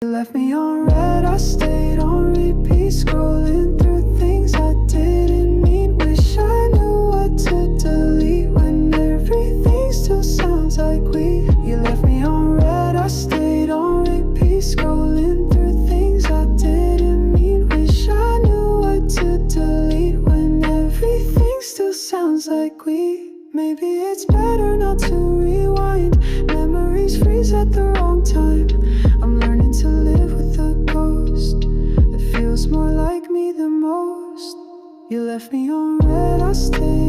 You left me on red, I stayed on repeat, scrolling through things I didn't mean. Wish I knew what to delete when everything still sounds like we. You left me on red, I stayed on repeat, scrolling through things I didn't mean. Wish I knew what to delete when everything still sounds like we. Maybe it's better not to rewind. Memories freeze at the wrong time. I'm learning to live with a ghost that feels more like me than most. You left me on red, I stayed